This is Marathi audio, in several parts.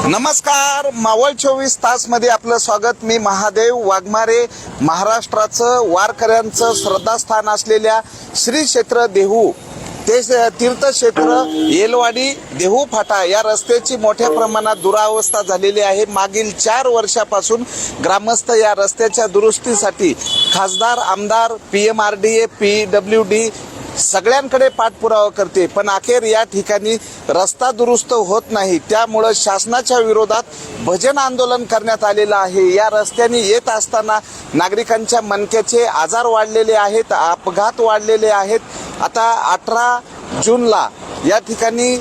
नमस्कार, मावळ 24 तास मध्ये आपलं स्वागत. मी महादेव वाघमारे. महाराष्ट्राचं वारकऱ्यांचं श्रद्धास्थान असलेल्या श्री क्षेत्र देहू ते तीर्थक्षेत्र येलवाडी देहू फाटा या रस्त्याची मोठ्या प्रमाणात दुरावस्था झालेली आहे. मागील 4 वर्षापासून ग्रामस्थ या रस्त्याच्या दुरुस्तीसाठी खासदार, आमदार, PMRDA, PWD सगळ्यांकडे पाठपुरावा करते, पण अखेर या ठिकाणी रस्ता दुरुस्त होत नाही. त्यामुळे शासनाच्या विरोधात भजन आंदोलन करण्यात आलेलं आहे. या रस्त्याने येत असताना नागरिकांच्या मणक्याचे आजार वाढलेले आहेत, अपघात वाढलेले आहेत. आता 18 जूनला या ठिकाणी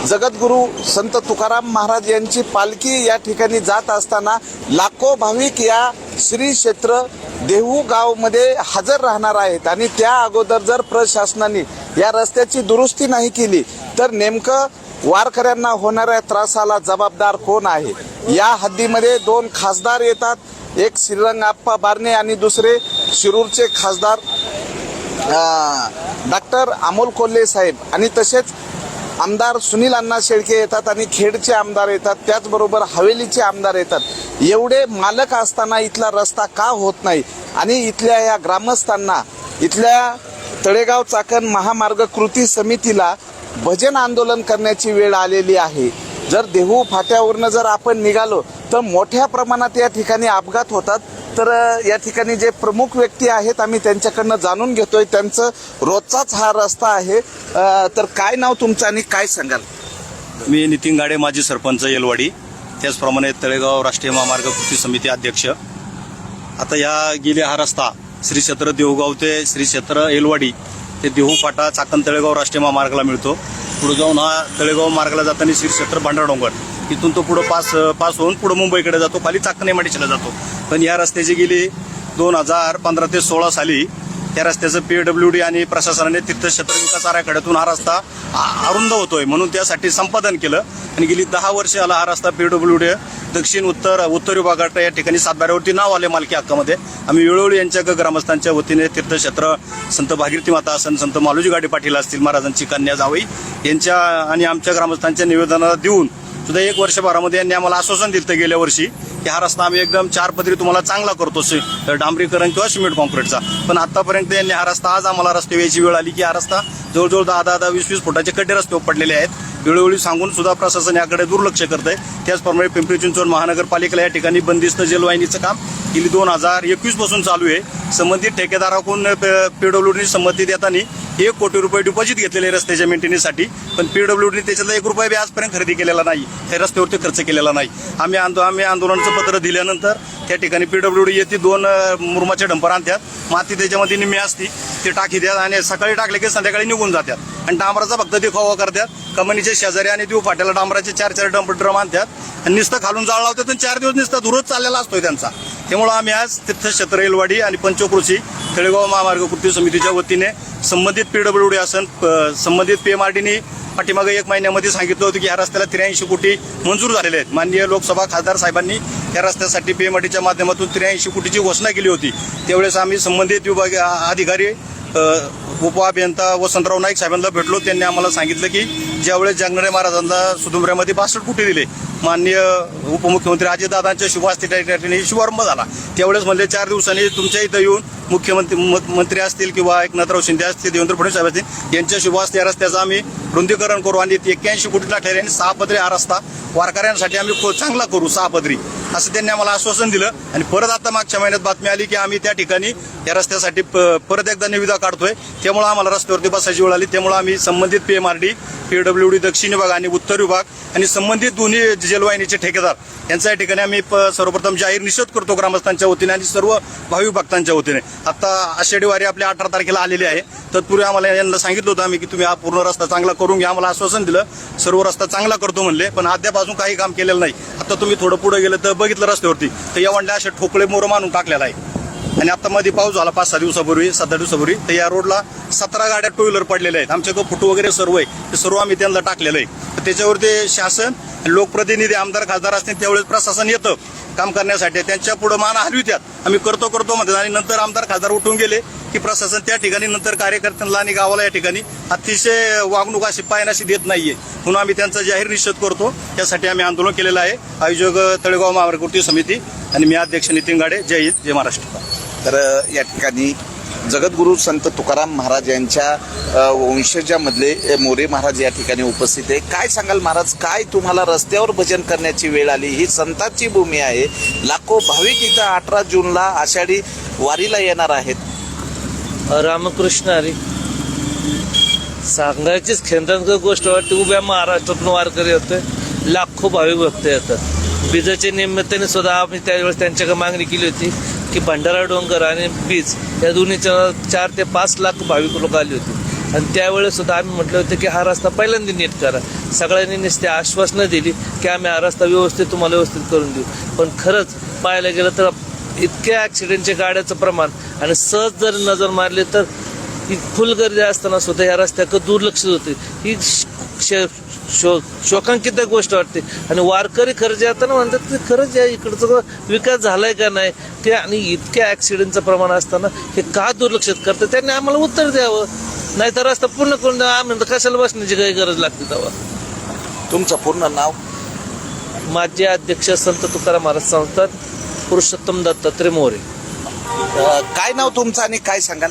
जगद्गुरू संत तुकाराम महाराज यांची पालखी या ठिकाणी जात असताना लाखो भाविक या श्री क्षेत्र देहू गाव मध्ये हजर राहणार आहेत. आणि त्या अगोदर जर प्रशासनाने या रस्त्याची दुरुस्ती नाही केली तर नेमकं वारकऱ्यांना होणाऱ्या त्रासाला जबाबदार कोण आहे? या हद्दीमध्ये 2 खासदार येतात, एक श्रीरंगाप्पा बारणे आणि दुसरे शिरूरचे खासदार डॉक्टर अमोल कोल्हे साहेब, आणि तसेच आमदार सुनील अण्णा शेळके येतात आणि खेडचे आमदार येतात, त्याचबरोबर हवेलीचे आमदार येतात. एवढे मालक असताना इथला रस्ता का होत नाही? आणि इथल्या या ग्रामस्थांना, इथल्या तळेगाव चाकण महामार्ग कृती समितीला भजन आंदोलन करण्याची वेळ आलेली आहे. जर देहू फाट्यावरनं जर आपण निघालो तर मोठ्या प्रमाणात या ठिकाणी अपघात होतात. तर या ठिकाणी जे प्रमुख व्यक्ती आहेत आम्ही त्यांच्याकडनं जाणून घेतोय. त्यांचं रोजचाच हा रस्ता आहे. तर काय नाव तुमचं आणि काय सांगाल? मी नितीन गाडे, माजी सरपंच येलवाडी, त्याचप्रमाणे तळेगाव राष्ट्रीय महामार्ग कृती समिती अध्यक्ष. आता गेले हा रस्ता श्री क्षेत्र देहूगाव ते श्री क्षेत्र येलवाडी ते देहू फाटा चाकण तळेगाव राष्ट्रीय महामार्गाला मिळतो. पुढे जाऊन हा तळेगाव मार्गाला जाताना श्री क्षेत्र भांडारडोंगर, इथून तो पुढे पास होऊन पुढे मुंबईकडे जातो, खाली चाकण एमआयडीसीला जातो. पण या रस्त्याची गेली 2015 ते 16 साली त्या रस्त्याचं PWD आणि प्रशासनाने तीर्थक्षेत्र विकास आराखड्यातून हा रस्ता अरुंद होतोय म्हणून त्यासाठी संपादन केलं. आणि गेली 10 वर्ष आला हा रस्ता PWD दक्षिण उत्तर विभागात या ठिकाणी सातबाऱ्यावरती नाव आले मालकी हक्कामध्ये. आम्ही वेळोवेळी यांच्या ग्रामस्थांच्या वतीने तीर्थक्षेत्र संत भागीरथी माता असन, संत मालोजी गाडी पाटील असतील, महाराजांची कन्या जावई यांच्या आणि आमच्या ग्रामस्थांच्या निवेदनाला देऊन सुद्धा 1 वर्षभरामध्ये यांनी आम्हाला आश्वासन दिलं गेल्या वर्षी की हा रस्ता आम्ही एकदम 4 पदरी तुम्हाला चांगला करतो, डांबरीकरण किंवा सिमेंट कॉन्क्रीटचा. पण आतापर्यंत यांनी हा रस्ता, आज आम्हाला रस्ते यायची वेळ आली की हा रस्ता जवळजवळ 10, 20 फुटाचे खड्डे रस्ते पडलेले आहेत. वेळोवेळी सांगून सुद्धा प्रशासन याकडे दुर्लक्ष करत आहे. त्याचप्रमाणे पिंपरी चिंचवड महानगरपालिकेला या ठिकाणी बंदिस्त जलवाहिनीचं काम गेली 2021 पासून चालू आहे. संबंधित ठेकेदाराकडून PWD संमती देताना 1 कोटी रुपये डिपॉझिट घेतलेले रस्त्याच्या मेंटेनन्ससाठी, पण PWD त्याच्यातला 1 रुपया बी आजपर्यंत खरेदी केलेला नाही, त्या रस्त्यावरती खर्च केलेला नाही. आम्ही आंदोलनाचं पत्र दिल्यानंतर त्या ठिकाणी PWD येते, 2 मुरमाचे डंपर आणतात, माती त्याच्यामध्ये निम्मी असती, ते टाकी द्या आणि सकाळी टाकले की संध्याकाळी निघून जातात. आणि डांबराचा फक्त दिखावा करतात. कमानीच्या शेजारी आणि देऊ फाट्याला डांबराचे 4 डंपर ड्रम आणतात आणि नुसतं खालून जाळ लावतात आणि 4 दिवस नुसतं धुरच चाललेला असतोय त्यांचा. त्यामुळे आम्ही आज तीर्थक्षेत्र येलवाडी आणि पंचकृषी तळेगाव महामार्ग कृती समितीच्या वतीने संबंधित PWD असन, संबंधित PMRDने पाठीमागे 1 महिन्यामध्ये सांगितलं होतं की या रस्त्याला 83 कोटी मंजूर झालेले आहेत. माननीय लोकसभा खासदार साहेबांनी या रस्त्यासाठी PMRDच्या माध्यमातून 83 कोटीची घोषणा केली होती. त्यावेळेस आम्ही संबंधित विभाग अधिकारी उपअभियंता वसंतराव नाईक साहेबांना भेटलो. त्यांनी आम्हाला सांगितलं की ज्यावेळेस जगणारे महाराजांना सुदुंबऱ्यामध्ये 62 कोटी दिले, माननीय उपमुख्यमंत्री अजितदादांच्या शुभ हस्ते त्या ठिकाणी शुभारंभ झाला, त्यावेळेस म्हणजे 4 दिवसांनी तुमच्या इथं येऊन मंत्री असतील किंवा एकनाथराव शिंदे असतील, देवेंद्र फडणवीस साहेब असतील, यांच्या शुभास त्या रस्त्याचं आम्ही रुंदीकरण करू आणि 81 कोटीला ठरेल आणि 6 पदरी हा रस्ता वारकऱ्यांसाठी आम्ही चांगला करू 6 पदरी, असं त्यांनी आम्हाला आश्वासन दिलं. आणि परत आता मागच्या महिन्यात बातमी आली की आम्ही त्या ठिकाणी या रस्त्यासाठी परत एकदा निविदा काढतोय. त्यामुळे आम्हाला रस्त्यावरती बसायची वेळ आली. त्यामुळे आम्ही संबंधित PMRD, PWD दक्षिण विभाग आणि उत्तर विभाग आणि संबंधित दोन्ही जलवाहिनीचे ठेकेदार यांच्या ठिकाणी आम्ही सर्वप्रथम जाहीर निषेध करतो ग्रामस्थांच्या वतीने आणि सर्व भाविक भक्तांच्या वतीने. आता आषाढी वारी आपल्या 18 तारखेला आलेली आहे. तत्पूर्वी आम्हाला यांना सांगितलं होतं आम्ही की तुम्ही हा पूर्ण रस्ता चांगला करून घ्या. आम्हाला आश्वासन दिलं, सर्व रस्ता चांगला करतो म्हणले, पण अद्याप अजून काही काम केलेलं नाही. आता तुम्ही थोडं पुढे गेलं तर बघितलं रस्त्यावरती तर या वंड्या असे ठोकळे मोर मानून टाकलेला आहे. आणि आता मध्ये पाऊस झाला 5-6 दिवसापूर्वी, 7 दिवसापूर्वी, तर या रोडला 17 गाड्या 2 व्हीलर पडलेल्या आहेत. आमच्याकडे फुटू वगैरे सर्व आहे, ते सर्व आम्ही त्यांना टाकलेलं आहे. तर त्याच्यावरती शासन, लोकप्रतिनिधी, आमदार, खासदार असतील त्यावेळेस प्रशासन येतं काम करण्यासाठी. त्यांच्या पुढे मान हलवित्यात, आम्ही करतो म्हणतात आणि नंतर आमदार खासदार उठून गेले की प्रशासन त्या ठिकाणी नंतर कार्यकर्त्यांना आणि गावाला या ठिकाणी अतिशय वागणूक अशी पायनाशी देत नाहीये. म्हणून आम्ही त्यांचा जाहीर निषेध करतो. त्यासाठी आम्ही आंदोलन केलेलं आहे. आयोजक तळेगाव महामार्ग कृती समिती आणि मी अध्यक्ष नितीन गाडे. जय हिंद, जय महाराष्ट्र. तर या ठिकाणी जगद्गुरू संत तुकाराम महाराज यांच्या वंशजामधले मोरे महाराज या ठिकाणी उपस्थित आहे. काय सांगाल महाराज, काय तुम्हाला रस्त्यावर भजन करण्याची वेळ आली? ही संतांची भूमी आहे. लाखो भाविक इथं 18 जूनला आषाढी वारीला येणार आहेत. रामकृष्ण हरी. सांगायचीच खेंदांची गोष्ट वाटते. उभ्या महाराष्ट्रातून वारकरी होते, लाखो भाविक भक्त येतात. बीजाच्या निमित्ताने सुद्धा आम्ही त्यावेळेस त्यांच्याकडे मागणी केली होती की भंडारा डोंगर आणि बीज या दोन्हीच्या 4 ते 5 लाख भाविक लोक आली होती. आणि त्यावेळेस सुद्धा आम्ही म्हटलं होतं की हा रस्ता पहिल्यांदा नीट करा. सगळ्यांनी नुसते आश्वासनं दिली की आम्ही हा रस्ता तुम्हाला व्यवस्थित करून देऊ. पण खरंच पाहायला गेलं तर इतक्या ॲक्सिडेंटच्या गाड्याचं प्रमाण आणि सहज जर नजर मारली तर फुल गर्दी असताना सुद्धा या रस्त्याकडे दुर्लक्ष होते. ही शोकांकित गोष्ट वाटते. आणि वारकरी खरं जे आता म्हणतात की खरंच या इकडचा विकास झालाय का नाही ते, आणि इतक्या ॲक्सिडेंटचं प्रमाण असताना हे का दुर्लक्षित करतं त्यांनी आम्हाला उत्तर द्यावं. नाही तर रस्ता पूर्ण करून द्यावा. आम्ही कशाला बसण्याची काही गरज लागते तेव्हा. तुमचं पूर्ण नाव? माझे अध्यक्ष संत तुकाराम महाराज संस्थान पुरुषोत्तम दत्तात्रय मोरे. काय नाव तुमचं आणि काय सांगाल?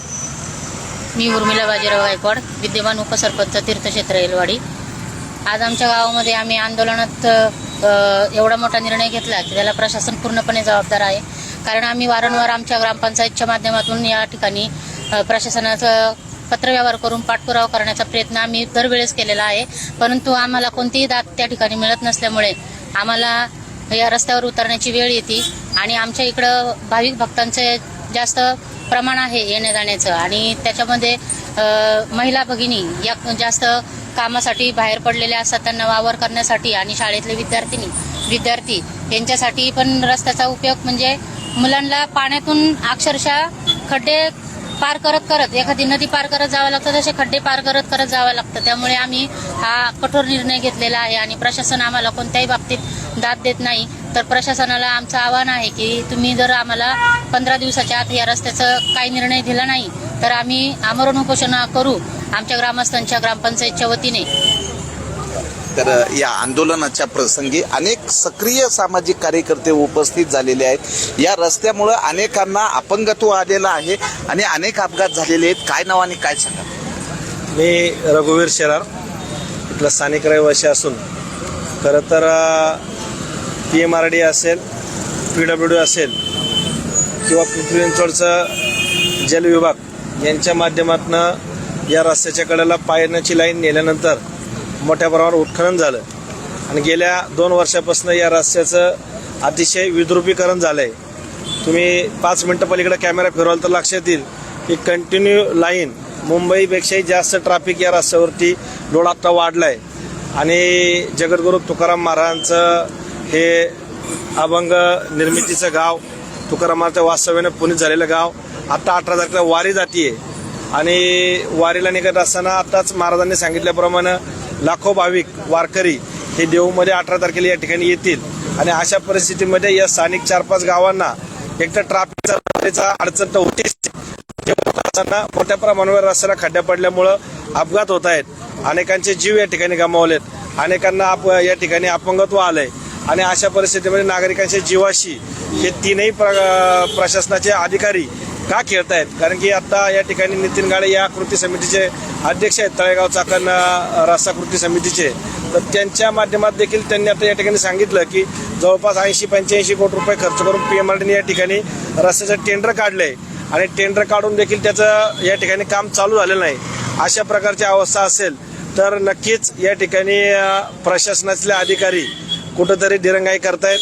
मी उर्मिला बाजीराव गायकवाड, विद्यमान उपसरपंच तीर्थक्षेत्र एलवाडी. आज आमच्या गावामध्ये आम्ही आंदोलनात एवढा मोठा निर्णय घेतला की त्याला प्रशासन पूर्णपणे जबाबदार आहे. कारण आम्ही वारंवार आमच्या ग्रामपंचायतच्या माध्यमातून या ठिकाणी प्रशासनाचं पत्रव्यवहार करून पाठपुरावा करण्याचा प्रयत्न आम्ही दरवेळेस केलेला आहे. परंतु आम्हाला कोणतीही दाद त्या ठिकाणी मिळत नसल्यामुळे आम्हाला या रस्त्यावर उतरण्याची वेळ येते. आणि आमच्या इकडं भाविक भक्तांचे जास्त प्रमाण आहे येण्या जाण्याचं. आणि त्याच्यामध्ये महिला भगिनी या जास्त कामासाठी बाहेर पडलेल्या असतात. त्यांना वावर करण्यासाठी आणि शाळेतले विद्यार्थी यांच्यासाठी पण रस्त्याचा उपयोग म्हणजे मुलांना पाण्यातून अक्षरशः खड्डे पार करत एखादी नदी पार करत जावं लागतं, तसे खड्डे पार करत जावं लागतं. त्यामुळे आम्ही हा कठोर निर्णय घेतलेला आहे. आणि प्रशासन आम्हाला कोणत्याही बाबतीत दाद देत नाही. तर प्रशासनाला आमचं आव्हान आहे की तुम्ही जर आम्हाला 15 दिवसाच्या आत या रस्त्याचा काही निर्णय दिला नाही तर आम्ही आमरण उपोषण करू आमच्या ग्रामस्थांच्या ग्रामपंचायतच्या वतीने. तर या आंदोलनाच्या प्रसंगी अनेक सक्रिय सामाजिक कार्यकर्ते उपस्थित झालेले आहेत. या रस्त्यामुळे अनेकांना अपंगत्व आलेलं आहे आणि अनेक अपघात झालेले आहेत. काय नाव आणि काय सांगा? मी रघुवीर शेलार, इथला स्थानिक रहिवासी असून खरं तर PMRD असेल, PWD असेल किंवा पिंपरी चिंचवडचं जल विभाग यांच्या माध्यमातून या रस्त्याच्या कडेला पाण्याची लाईन नेल्यानंतर मोठ्या प्रमाणावर उत्खनन झालं आणि गेल्या 2 वर्षापासून या रस्त्याचं अतिशय विद्रुपीकरण झालं आहे. तुम्ही 5 मिनटं पलीकडे कॅमेरा फिरवाल तर लक्षात येईल की कंटिन्यू लाईन, मुंबईपेक्षाही जास्त ट्रॅफिक या रस्त्यावरती लोड आत्ता वाढला आहे. आणि जगद्गुरू तुकाराम महाराजांचं हे अभंग निर्मितीचं गाव, तुकाराम महाराजच्या वास्तव्यानं पुनीत झालेलं गाव, आता 18 तारखेला वारी जातीये. आणि वारीला निघत असताना आताच महाराजांनी सांगितल्याप्रमाणे लाखो भाविक वारकरी हे देऊमध्ये 18 तारखेला या ठिकाणी येतील. आणि अशा परिस्थितीमध्ये या स्थानिक 4-5 गावांना एक तर ट्रॅफिकचा अडचण तर होतीच, मोठ्या प्रमाणावर रस्त्याला खड्ड्या पडल्यामुळं अपघात होत आहेत. अनेकांचे जीव या ठिकाणी गमावलेत, अनेकांना या ठिकाणी अपंगत्व आलंय. आणि अशा परिस्थितीमध्ये नागरिकांच्या जीवाशी हे 3ही प्रशासनाचे अधिकारी का खेळतायत? कारण की आता या ठिकाणी नितीन गाडे या कृती समितीचे अध्यक्ष आहेत, तळेगाव चाकण रस्ता कृती समितीचे. तर त्यांच्या माध्यमात देखील त्यांनी आता या ठिकाणी सांगितलं की जवळपास 80-85 कोटी रुपये खर्च करून PMRDने या ठिकाणी रस्त्याचं टेंडर काढलंय आणि टेंडर काढून देखील त्याचं या ठिकाणी काम चालू झालेलं नाही. अशा प्रकारची अवस्था असेल तर नक्कीच या ठिकाणी प्रशासनातले अधिकारी कुठंतरी दिरंगाई करतायत,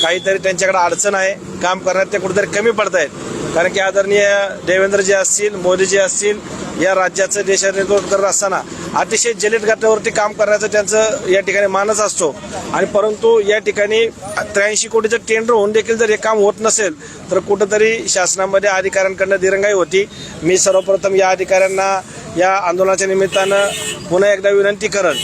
काहीतरी त्यांच्याकडे अडचण आहे, काम करण्यात ते कुठेतरी कमी पडतायत. कारण की आदरणीय देवेंद्रजी असतील, मोदीजी असतील, या राज्याचं देशाचं नेतृत्व करत असताना अतिशय जलद गतीवरती काम करण्याचं त्यांचं या ठिकाणी मानस असतो. आणि परंतु या ठिकाणी 83 कोटीचं टेंडर होऊन देखील जर हे काम होत नसेल तर कुठंतरी शासनामध्ये अधिकाऱ्यांकडनं दिरंगाई होती. मी सर्वप्रथम या अधिकाऱ्यांना या आंदोलनाच्या निमित्तानं पुन्हा एकदा विनंती करेन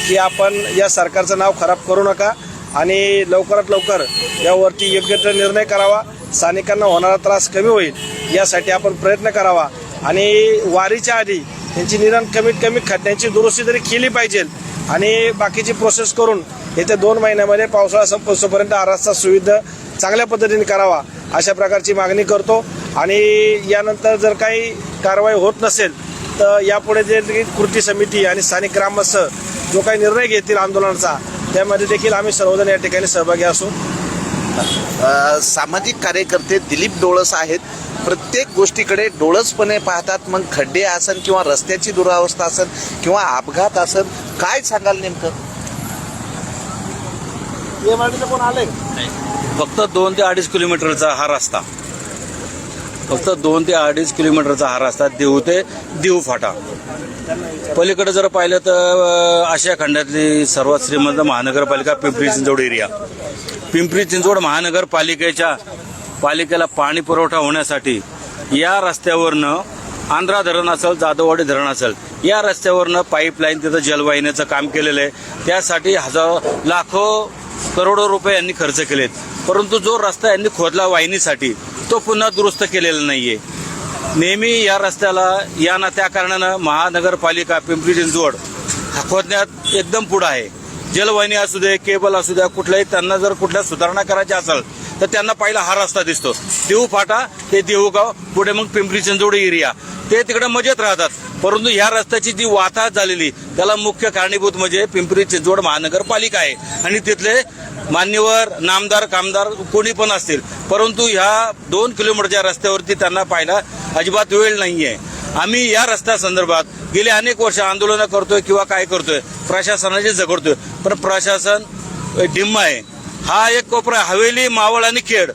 की आपण या सरकारचं नाव खराब करू नका आणि लवकरात लवकर यावरती योग्य तो निर्णय करावा. स्थानिकांना होणारा त्रास कमी होईल यासाठी आपण प्रयत्न करावा आणि वारीच्या आधी त्यांची निदान कमीत कमी खड्ड्यांची दुरुस्ती तरी केली पाहिजे आणि बाकीची प्रोसेस करून येत्या 2 महिन्यामध्ये पावसाळा संपेपर्यंत हा रस्ता सुविधा चांगल्या पद्धतीने करावा अशा प्रकारची मागणी करतो. आणि यानंतर जर काही कारवाई होत नसेल तर यापुढे जे कृती समिती आणि स्थानिक ग्रामस्थ जो काही निर्णय घेतील आंदोलनाचा त्यामध्ये देखील आम्ही सर्वजण या ठिकाणी सहभागी असू. सामाजिक कार्यकर्ते दिलीप डोळस आहेत. प्रत्येक गोष्टीकडे डोळसपणे पाहतात. मग खड्डे असन किंवा रस्त्याची दुरावस्था असन किंवा अपघात असन, काय सांगाल नेमकं? कोण आले? फक्त 2 ते 2.5 किलोमीटरचा हा रस्ता, फक्त 2 ते 2.5 किलोमीटरचा हा रस्ता देहू ते देहू फाटा. पलीकडे जर पाहिलं तर आशिया खंडातली सर्वात श्रीमंत महानगरपालिका पिंपरी चिंचवड एरिया. पिंपरी चिंचवड पालिकेला पाणी पुरवठा होण्यासाठी या रस्त्यावरनं आंध्रा धरण असेल, जाधववाडी धरण असेल, या रस्त्यावरनं पाईपलाईन तिथं जलवाहिनीचं काम केलेलं आहे. त्यासाठी लाखो करोडो रुपये यांनी खर्च केलेत. परंतु जो रस्ता यांनी खोदला वाहिनीसाठी तो पुन्हा दुरुस्त केलेला नाहीये. नेहमी या रस्त्याला या ना त्या कारणानं महानगरपालिका पिंपरी चिंचवड खोदण्यात एकदम पुढं आहे. जलवाहिनी असू दे, केबल असू द्या, कुठल्याही त्यांना जर कुठल्या सुधारणा करायच्या असेल तर त्यांना पहिला हा रस्ता दिसतो. देहू फाटा ते देहूगाव, पुढे मग पिंपरी चिंचवड एरिया, ते तिकडे मजेत राहतात. परंतु ह्या रस्त्याची जी वाहतूक झालेली त्याला मुख्य कारणीभूत म्हणजे पिंपरी चिंचवड महानगरपालिका आहे आणि तिथले मान्यवर, नामदार, कामदार कोणी पण असतील. परंतु ह्या 2 किलोमीटरच्या रस्त्यावरती त्यांना पाहायला अजिबात वेळ नाहीये. आम्ही या रस्त्यासंदर्भात गेले अनेक वर्ष आंदोलनं करतोय किंवा काय करतोय, प्रशासनाची झगडतोय, पण प्रशासन डिम्म आहे. हा एक कोपरा हवेली, मावळ आणि खेड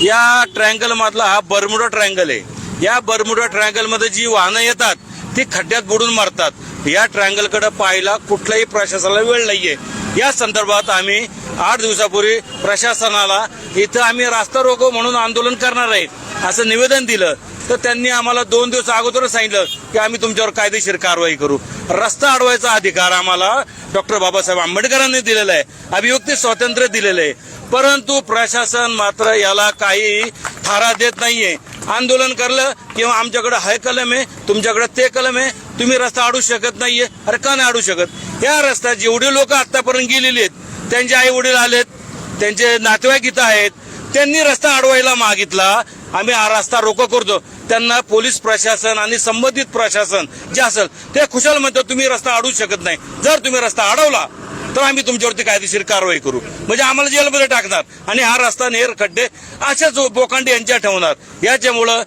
या ट्रायंगल मधला हा बर्मुडा ट्रायंगल आहे. या बर्मुडा ट्रायंगल मध्ये जी वाहनं येतात ती खड्ड्यात बुडून मारतात. या ट्रायंगलकडे पाहायला कुठल्याही प्रशासनाला वेळ नाहीये. या संदर्भात आम्ही 8 दिवसापूर्वी प्रशासनाला इथं आम्ही रास्ता रोको म्हणून आंदोलन करणार आहे असं निवेदन दिलं. तर त्यांनी आम्हाला 2 दिवस अगोदरच सांगितलं की आम्ही तुमच्यावर कायदेशीर कारवाई करू. रस्ता अडवायचा अधिकार आम्हाला डॉक्टर बाबासाहेब आंबेडकरांनी दिलेला आहे, अभिव्यक्ती स्वातंत्र्य दिलेलं आहे. परंतु प्रशासन मात्र याला काही थारा देत नाहीये. आंदोलन करलं किंवा आमच्याकडे हाय कलम आहे, तुमच्याकडे ते कलम आहे, तुम्ही रस्ता अडू शकत नाहीये. अरे का नाही अडू शकत? या रस्त्यात जेवढे लोक आतापर्यंत गेलेले आहेत, त्यांचे आई वडील आलेत, त्यांचे नातेवाईक इथं आहेत, त्यांनी रस्ता अडवायला मागितला. आम्ही हा रस्ता रोको करतो. त्यांना पोलीस प्रशासन आणि संबंधित प्रशासन जे असेल ते खुशाल म्हणतात तुम्ही रस्ता अडवू शकत नाही. जर तुम्ही रस्ता अडवला तर आम्ही तुमच्यावरती कायदेशीर कारवाई करू, म्हणजे आम्हाला जेलमध्ये टाकणार आणि हा रस्ता नेर खड्डे अशाच बोकांडी यांच्या ठेवणार. याच्यामुळं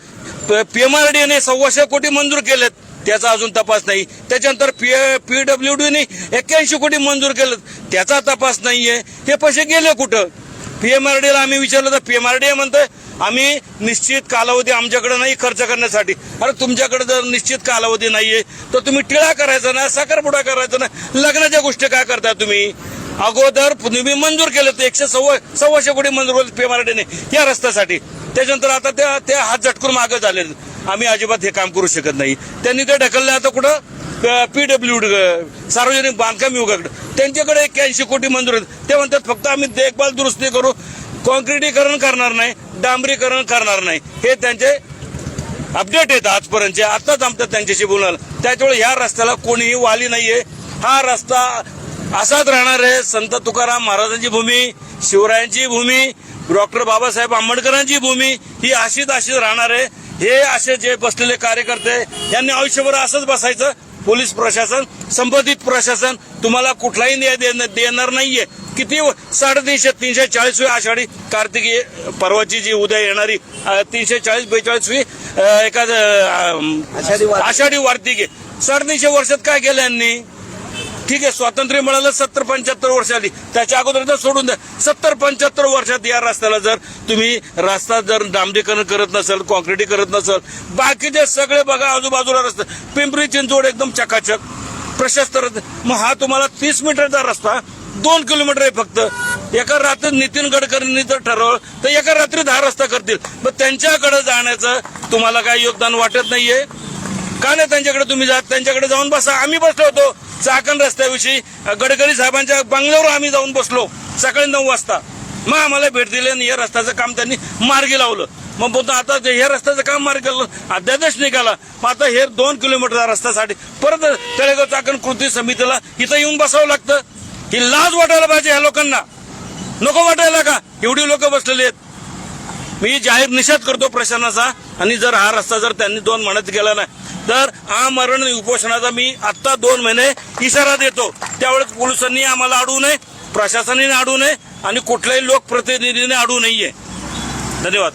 PMRDने 125 कोटी मंजूर केलेत, त्याचा अजून तपास नाही. त्याच्यानंतर PWDने 81 कोटी मंजूर केलेत, त्याचा तपास नाहीये. हे पैसे गेले कुठं? PMRDला आम्ही विचारलं तर PMRD म्हणतोय आम्ही निश्चित कालावधी आमच्याकडे नाही खर्च करण्यासाठी. अरे तुमच्याकडे जर निश्चित कालावधी नाहीये तर तुम्ही टिळा करायचा ना, साखरपुडा करायचा ना, लग्नाच्या गोष्टी काय करता तुम्ही? अगोदर तुम्ही मंजूर केलं तर 126 कोटी मंजूर केले PMRDने या रस्त्यासाठी. त्याच्यानंतर आता ते हात झटकून मागे झाले. आम्ही अजिबात हे काम करू शकत नाही. त्यांनी ते ढकललं आता कुठं? PWD सार्वजनिक बांधकाम विभागाकडे. त्यांच्याकडे 81 कोटी मंजूर आहेत. ते म्हणतात फक्त आम्ही देखभाल दुरुस्ती करू, कॉन्क्रिटीकरण करणार नाही, डांबरीकरण करणार नाही. हे त्यांचे अपडेट आहेत आजपर्यंतचे. आताच आमचं त्यांच्याशी बोलणार. त्याच्यामुळे ह्या रस्त्याला कोणीही वाली नाहीये. हा रस्ता असाच राहणार आहे. संत तुकाराम महाराजांची भूमी, शिवरायांची भूमी, डॉक्टर बाबासाहेब आंबेडकरांची भूमी ही अशीच राहणार आहे. हे असे जे बसलेले कार्यकर्ते यांनी आयुष्यभर असंच बसायचं. पोलीस प्रशासन, संबंधित प्रशासन तुम्हाला कुठलाही न्याय देणार नाहीये. किती 340 आषाढी कार्तिकी पर्वाची जी उद्या येणारी 340-42 आषाढी वार्तिकी 350 वर्षात काय केलं यांनी? ठीक आहे, स्वातंत्र्य मिळालं 70-75 वर्ष आली, त्याच्या अगोदर तर सोडून द्या. 70-75 वर्षात या रस्त्याला जर तुम्ही रस्ता जर डांबरीकरण करत नसेल, कॉन्क्रिटी करत नसेल, बाकीचे सगळे बघा आजूबाजूला रस्ते, पिंपरी चिंचवड एकदम चकाचक प्रशस्त रस्ते. मग हा तुम्हाला 30 मीटरचा रस्ता 2 किलोमीटर आहे फक्त. एका रात्रीत नितीन गडकरींनी जर ठरवलं तर एका रात्रीत हा रस्ता करतील. मग त्यांच्याकडे जाण्याचं तुम्हाला काही योगदान वाटत नाहीये का? नाही त्यांच्याकडे तुम्ही जा, त्यांच्याकडे जाऊन बसा. आम्ही बसलो होतो चाकण रस्त्याविषयी, गडकरी साहेबांच्या बंगल्यावर आम्ही जाऊन बसलो सकाळी 9 वाजता. मग आम्हाला भेट दिली आणि या रस्त्याचं काम त्यांनी मार्गी लावलं. मग बोलतो आता हे रस्त्याचं काम मार्गी लावलं, अध्यादेश निघाला. मग आता हे 2 किलोमीटरच्या रस्त्यासाठी परत तळेगाव चाकण कृती समितीला इथं येऊन बसावं लागतं. ही लाज वाटायला पाहिजे ह्या लोकांना. नको वाटायला का? एवढी लोक बसलेली आहेत. मी जाहीर निषेध करतो प्रशासनाचा. आणि जर हा रस्ता जर त्यांनी 2 महिन्यात गेला नाही तर आमरण उपोषणाचा मी आत्ता 2 महिने इशारा देतो. त्यावेळेस पोलिसांनी आम्हाला अडवू नये, प्रशासनाने अडवू नये आणि कुठल्याही लोकप्रतिनिधीने अडवू नाहीये. धन्यवाद.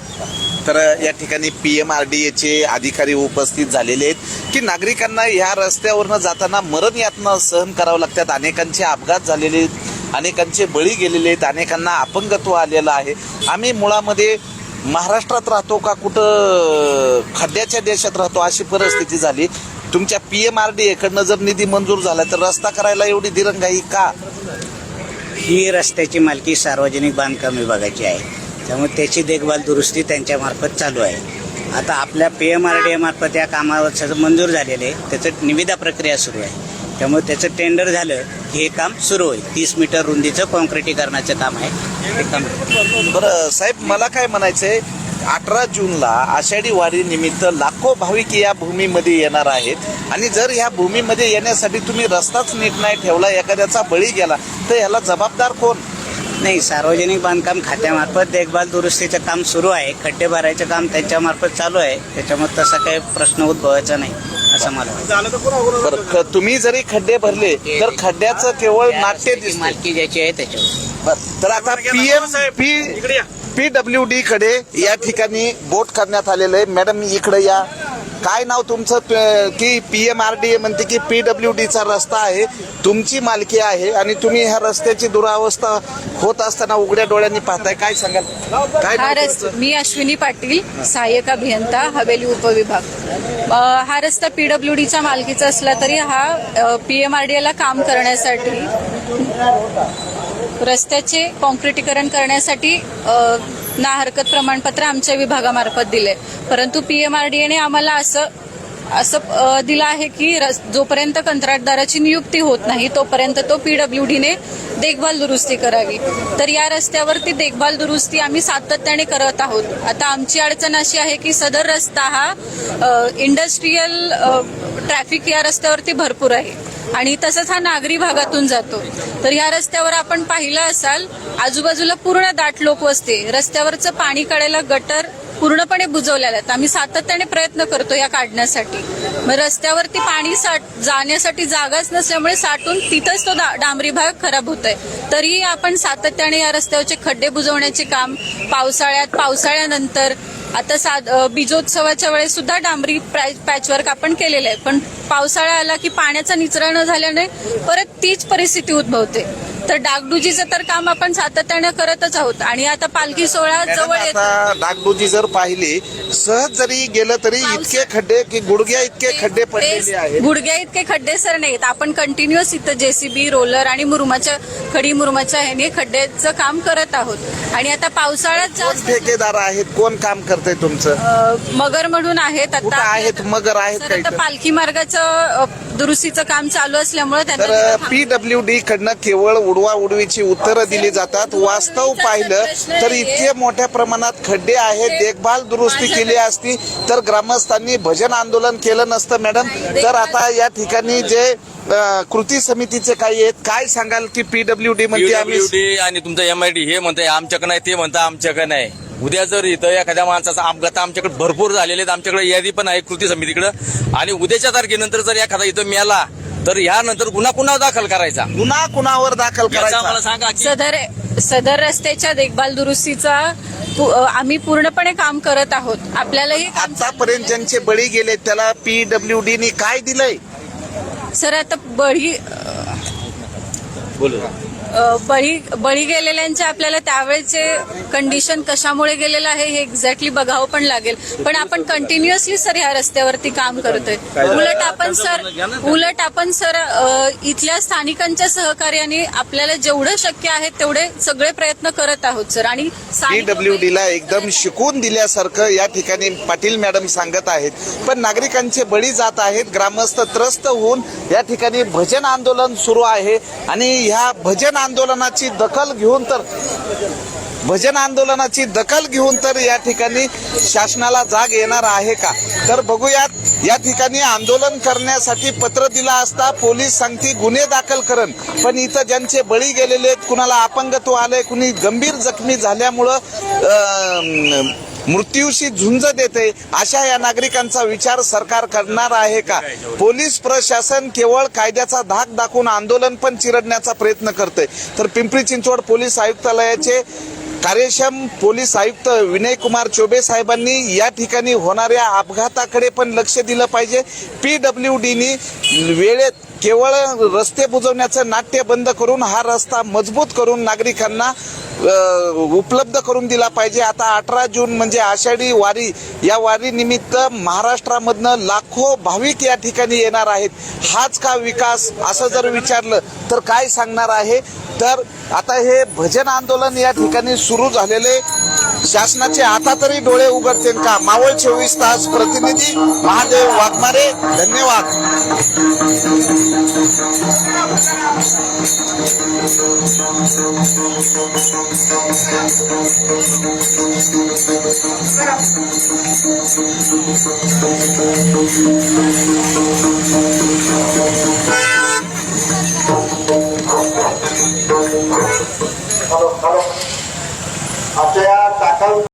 तर या ठिकाणी PMRDAचे अधिकारी उपस्थित झालेले आहेत की नागरिकांना या रस्त्यावरनं जाताना मरण यातना सहन करावं लागतात. अनेकांचे अपघात झालेले आहेत, अनेकांचे बळी गेलेले आहेत, अनेकांना अपंगत्व आलेलं आहे. आम्ही मुळामध्ये महाराष्ट्रात राहतो का कुठं खड्ड्याच्या देशात राहतो अशी परिस्थिती झाली. तुमच्या PMRDA कडनं जर निधी मंजूर झाला तर रस्ता करायला एवढी दिरंगाई का? ही रस्त्याची मालकी सार्वजनिक बांधकाम विभागाची आहे, त्यामुळे त्याची देखभाल दुरुस्ती त्यांच्यामार्फत चालू आहे. आता आपल्या PMRDA मार्फत या कामावर मंजूर झालेले आहे, त्याचं निविदा प्रक्रिया सुरू आहे. त्यामुळे त्याचं टेंडर झालं की हे काम सुरू होईल. 30 मीटर रुंदीचं कॉन्क्रिटीकरणाचं काम आहे हे काम. बरं साहेब, मला काय म्हणायचंय, 18 जूनला आषाढी वारी निमित्त लाखो भाविक या भूमीमध्ये येणार आहेत आणि जर या भूमीमध्ये येण्यासाठी तुम्ही रस्ताच नीट नाही ठेवला, एखाद्याचा बळी गेला तर याला जबाबदार कोण? नाही, सार्वजनिक बांधकाम खात्यामार्फत देखभाल दुरुस्तीचं काम सुरू आहे. खड्डे भरायचं काम त्यांच्यामार्फत चालू आहे. त्याच्यामुळे तसा काही प्रश्न उद्भवायचा नाही असं मला वाटतं. बरं, तुम्ही जरी खड्डे भरले तर खड्ड्याचं केवळ नाट्य दिसते. मालकी ज्याची आहे त्याच्यावर. तर आता PWD कडे या ठिकाणी बोट करण्यात आलेलं आहे. मॅडम इकडे या. काय नाव तुमचं? की PMRDA म्हणते की PWDचा रस्ता आहे, तुमची मालकी आहे आणि तुम्ही ह्या रस्त्याची दुरावस्था होत असताना उघड्या डोळ्यांनी पाहताय. काय सांगाल? काय नाव तुमचं? मी अश्विनी पाटील, सहाय्यक अभियंता, हवेली उपविभाग. हा रस्ता PWDच्या मालकीचा असला तरी हा PMRDAला काम करण्यासाठी, रस्त्याचे कॉन्क्रिटीकरण करण्यासाठी ना हरकत प्रमाणपत्र आमच्या विभागामार्फत दिले. परंतु PMRDAने आम्हाला असं दिलं आहे की जोपर्यंत कंत्राटदाराची नियुक्ती होत नाही तोपर्यंत तो PWDने देखभाल दुरुस्ती करावी. तर या रस्त्यावरती देखभाल दुरुस्ती आम्ही सातत्याने करत आहोत. आता आमची अडचण अशी आहे की सदर रस्ता हा इंडस्ट्रीयल ट्रॅफिक या रस्त्यावरती भरपूर आहे आणि तसंच हा नागरी भागातून जातो. तर या रस्त्यावर आपण पाहिलं असाल आजूबाजूला पूर्ण दाट लोकवस्ती, रस्त्यावरचं पाणी काढायला गटर पूर्णपणे बुजवलेले आहेत. आम्ही सातत्याने प्रयत्न करतो या काढण्यासाठी. मग रस्त्यावरती पाणी जाण्यासाठी जागाच नसल्यामुळे साठून तिथंच तो डांबरी भाग खराब होत आहे. तरीही आपण सातत्याने या रस्त्यावरचे खड्डे बुजवण्याचे काम पावसाळ्यानंतर आता बीजोत्सवाच्या वेळेस सुद्धा डांबरी पॅचवर्क आपण केलेलं आहे. पण पावसाळा आला की पाण्याचा निचरा न झाल्याने परत तीच परिस्थिती उद्भवते. तर डागडुजीचं तर काम आपण सातत्याने करतच आहोत आणि आता पालखी सोहळा जवळ येतो. आता डागडुजी जर पाहिली, सहज जरी गेलं तरी इतके खड्डे की गुडघ्या इतके खड्डे पडलेले आहेत. गुडघ्या इतके खड्डे सर नाहीत. आपण कंटिन्युअस इथं JCB रोलर आणि खडी मुरुमाच्या ह्याने खड्ड्याचं काम करत आहोत. आणि आता पावसाळ्यात कोण ठेकेदार आहेत, कोण काम करतंय तुमचं? मगर म्हणून आहेत. कुठं आता आहेत मगर आहेत सर, काही? आता पालखी मार्गाचं दुरुस्तीचं काम चालू असल्यामुळे तर त्यांना PWD कडनं केवळ उडवाउडवीची उत्तरं दिली जातात. वास्तव पाहिलं तर इतके मोठ्या प्रमाणात खड्डे आहेत. देखभाल दुरुस्ती केली असती तर ग्रामस्थांनी भजन आंदोलन केलं नसतं मॅडम. तर आता या ठिकाणी जे कृती समितीचे काही आहेत, काय सांगाल की PWD म्हणते आम्ही PWD आणि तुमचं MID हे म्हणताय आमच्याकडे नाही, ते म्हणता आमच्याकडे नाही. उद्या जर इथं एखाद्या माणसाचा अपघात आमच्याकडे भरपूर झालेले आहेत, आमच्याकडे यादी पण आहे कृती समितीकडे, आणि उद्याच्या तारखेनंतर जर एखादा इथं मेला तर यानंतर गुन्हा दाखल करायचा. गुन्हा कुणावर दाखल याचं आम्हाला करायचा? सांगा की सदर रस्त्याच्या देखभाल दुरुस्तीचा आम्ही पूर्णपणे काम करत आहोत. आपल्यालाही काम आतापर्यंत ज्यांचे बळी गेले त्याला PWD ने काय दिलंय? सर आता बळी गेलेल्यांचे आपल्याला त्यावेळेचे कंडिशन कशामुळे गेलेलं आहे हे एक्झॅक्टली बघावं पण लागेल. पण आपण कंटिन्युअसली सर ह्या रस्त्यावरती काम करतोय. उलट आपण सर इथल्या स्थानिकांच्या सहकार्याने आपल्याला जेवढं शक्य आहे तेवढे सगळे प्रयत्न करत आहोत सर. आणि PWD ला एकदम शिकून दिल्यासारखं या ठिकाणी पाटील मॅडम सांगत आहेत. पण नागरिकांचे बळी जात आहेत. ग्रामस्थ त्रस्त होऊन या ठिकाणी भजन आंदोलन सुरू आहे आणि ह्या भजन आंदोलनाची दखल घेऊन तर या ठिकाणी शासनाला जाग येणार आहे का? तर बघूयात. या ठिकाणी आंदोलन करण्यासाठी पत्र दिला असता पोलीस सांगती गुन्हे दाखल करन, पण इथं ज्यांचे बळी गेलेले आहेत, कुणाला अपंगत्व आलंय, कुणी गंभीर जखमी झाल्यामुळं मृत्यूशी झुंज देते, अशा या नागरिकांचा विचार सरकार करणार आहे का? पोलीस प्रशासन केवळ कायद्याचा धाक दाखवून आंदोलन पण चिरडण्याचा प्रयत्न करते. तर पिंपरी चिंचवड पोलीस आयुक्तालयाचे कार्यक्षम पोलीस आयुक्त विनय कुमार चौबे साहेबांनी या ठिकाणी होणाऱ्या अपघाताकडे पण लक्ष दिलं पाहिजे. PWDनी वेळेत केवळ रस्ते बुजवण्याचं नाट्य बंद करून हा रस्ता मजबूत करून नागरिकांना उपलब्ध करून दिला पाहिजे. आता 18 जून म्हणजे आषाढी वारी, या वारी निमित्त महाराष्ट्रामधनं लाखो भाविक या ठिकाणी येणार आहेत. हाच का विकास असं जर विचारलं तर काय सांगणार आहे? तर आता हे भजन आंदोलन या ठिकाणी सुरू झालेले, शासनाचे आता तरी डोळे उघडतील का? मावळ 24 तास प्रतिनिधी महादेव वाघमारे, धन्यवाद. आपल्या